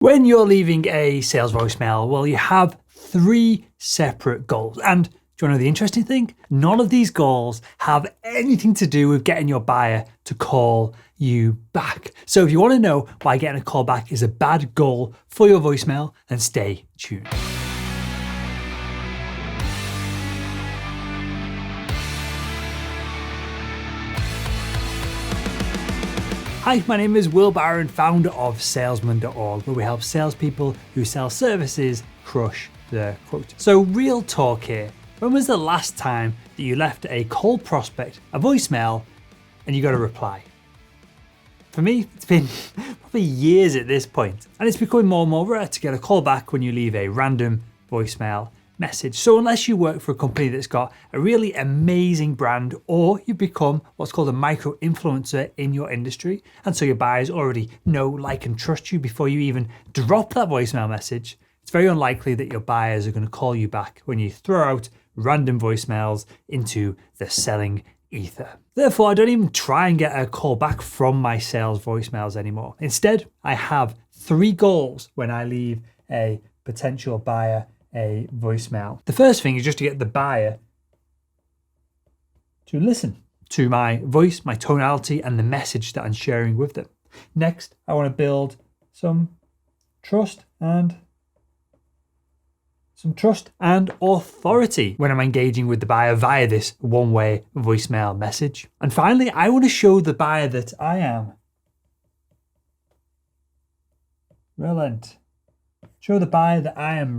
When you're leaving a sales voicemail, well, you have 3 separate goals. And do you want to know the interesting thing? None of these goals have anything to do with getting your buyer to call you back. So if you want to know why getting a call back is a bad goal for your voicemail, then stay tuned. Hi, my name is Will Barron, founder of salesman.org, where we help salespeople who sell services crush their quota. So real talk here. When was the last time that you left a cold prospect a voicemail and you got a reply? For me, it's been probably years at this point, and it's becoming more and more rare to get a call back when you leave a random voicemail message. So unless you work for a company that's got a really amazing brand, or you become what's called a micro influencer in your industry, and so your buyers already know, like, and trust you before you even drop that voicemail message, it's very unlikely that your buyers are going to call you back when you throw out random voicemails into the selling ether. Therefore, I don't even try and get a call back from my sales voicemails anymore. Instead, I have 3 goals when I leave a potential buyer a voicemail. The first thing is just to get the buyer to listen to my voice, my tonality, and the message that I'm sharing with them. Next, I want to build some trust and authority when I'm engaging with the buyer via this one-way voicemail message. And finally, I want to show the buyer that I am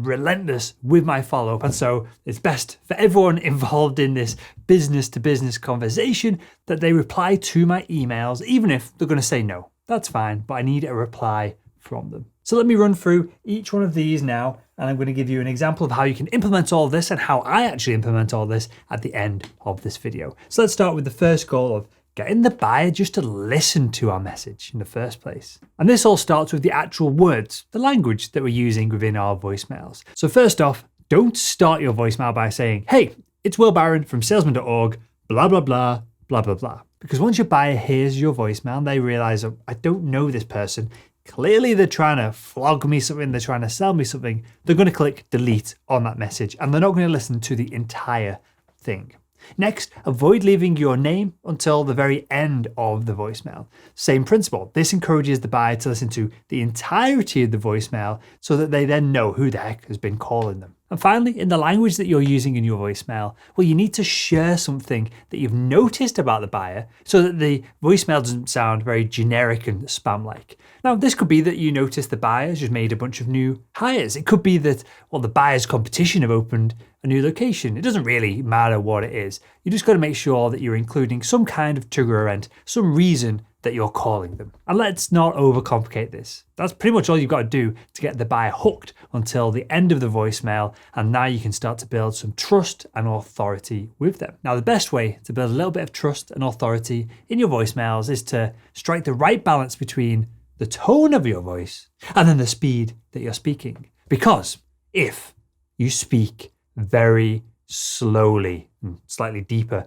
relentless with my follow-up. And so it's best for everyone involved in this business-to-business conversation that they reply to my emails, even if they're going to say no. That's fine, but I need a reply from them. So let me run through each one of these now, and I'm going to give you an example of how you can implement all this and how I actually implement all this at the end of this video. So let's start with the first goal of getting the buyer just to listen to our message in the first place. And this all starts with the actual words, the language that we're using within our voicemails. So first off, don't start your voicemail by saying, "Hey, it's Will Barron from salesman.org, blah, blah, blah, blah, blah, blah." Because once your buyer hears your voicemail, they realize, "Oh, I don't know this person. Clearly they're trying to flog me something, they're trying to sell me something." They're going to click delete on that message, and they're not going to listen to the entire thing. Next, avoid leaving your name until the very end of the voicemail. Same principle. This encourages the buyer to listen to the entirety of the voicemail so that they then know who the heck has been calling them. And finally, in the language that you're using in your voicemail, well, you need to share something that you've noticed about the buyer so that the voicemail doesn't sound very generic and spam-like. Now, this could be that you notice the buyer's just made a bunch of new hires. It could be that, well, the buyer's competition have opened a new location. It doesn't really matter what it is. You just got to make sure that you're including some kind of trigger event, some reason that you're calling them. And let's not overcomplicate this. That's pretty much all you've got to do to get the buyer hooked until the end of the voicemail, and now you can start to build some trust and authority with them. Now, the best way to build a little bit of trust and authority in your voicemails is to strike the right balance between the tone of your voice and then the speed that you're speaking. Because if you speak very slowly, slightly deeper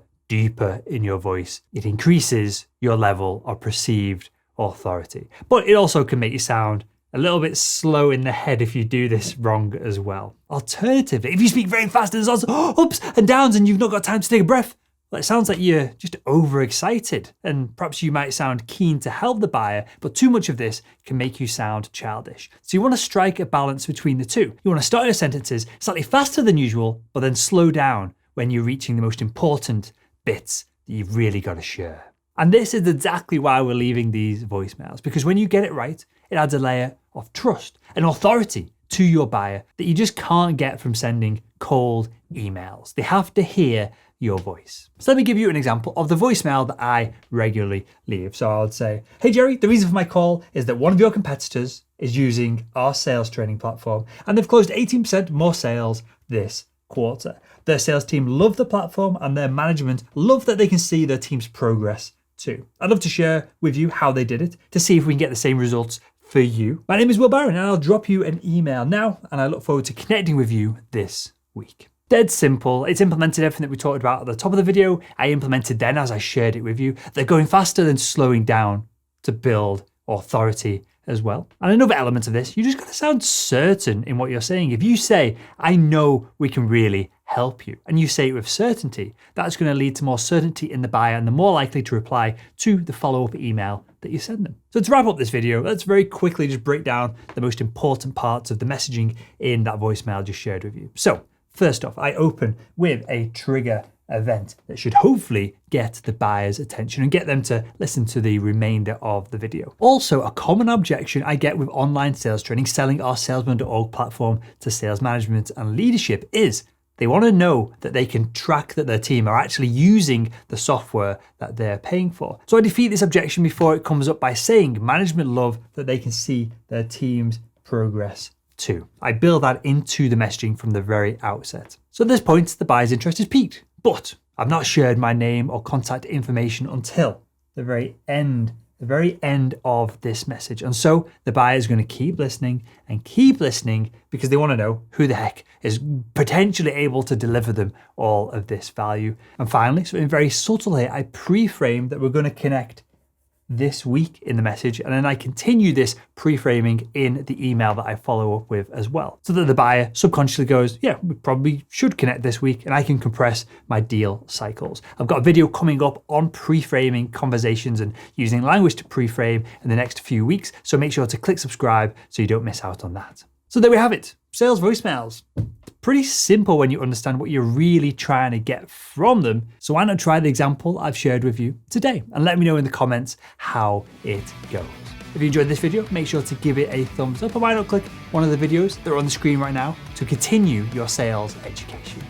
in your voice, it increases your level of perceived authority. But it also can make you sound a little bit slow in the head if you do this wrong as well. Alternatively, if you speak very fast and there's lots of ups and downs and you've not got time to take a breath, well, it sounds like you're just overexcited, and perhaps you might sound keen to help the buyer, but too much of this can make you sound childish. So you want to strike a balance between the two. You want to start your sentences slightly faster than usual, but then slow down when you're reaching the most important bits that you've really got to share. And this is exactly why we're leaving these voicemails, because when you get it right, it adds a layer of trust and authority to your buyer that you just can't get from sending cold emails. They have to hear your voice. So let me give you an example of the voicemail that I regularly leave. So I would say, "Hey Jerry, the reason for my call is that one of your competitors is using our sales training platform and they've closed 18% more sales this quarter. Their sales team love the platform and their management love that they can see their team's progress too. I'd love to share with you how they did it to see if we can get the same results for you. My name is Will Barron and I'll drop you an email now, and I look forward to connecting with you this week." Dead simple. It's implemented everything that we talked about at the top of the video. I implemented then as I shared it with you. They're going faster than slowing down to build authority as well. And another element of this, you just got to sound certain in what you're saying. If you say, I know we can really help you, and you say it with certainty, that's going to lead to more certainty in the buyer and they're more likely to reply to the follow-up email that you send them. So to wrap up this video, let's very quickly just break down the most important parts of the messaging in that voicemail I just shared with you. So first off, I open with a trigger event that should hopefully get the buyer's attention and get them to listen to the remainder of the video. Also, a common objection I get with online sales training, selling our salesman.org platform to sales management and leadership is they want to know that they can track that their team are actually using the software that they're paying for. So I defeat this objection before it comes up by saying management love that they can see their team's progress too. I build that into the messaging from the very outset. So at this point, the buyer's interest is piqued, but I've not shared my name or contact information until the very end of this message. And so the buyer is going to keep listening because they want to know who the heck is potentially able to deliver them all of this value. And finally, something very subtle here, I pre-frame that we're going to connect this week in the message, and then I continue this pre-framing in the email that I follow up with as well, so that the buyer subconsciously goes, yeah, we probably should connect this week, and I can compress my deal cycles. I've got a video coming up on pre-framing conversations and using language to pre-frame in the next few weeks, so make sure to click subscribe so you don't miss out on that. So there we have it, sales voicemails. Pretty simple when you understand what you're really trying to get from them. So why not try the example I've shared with you today and let me know in the comments how it goes. If you enjoyed this video, make sure to give it a thumbs up, or why not click one of the videos that are on the screen right now to continue your sales education.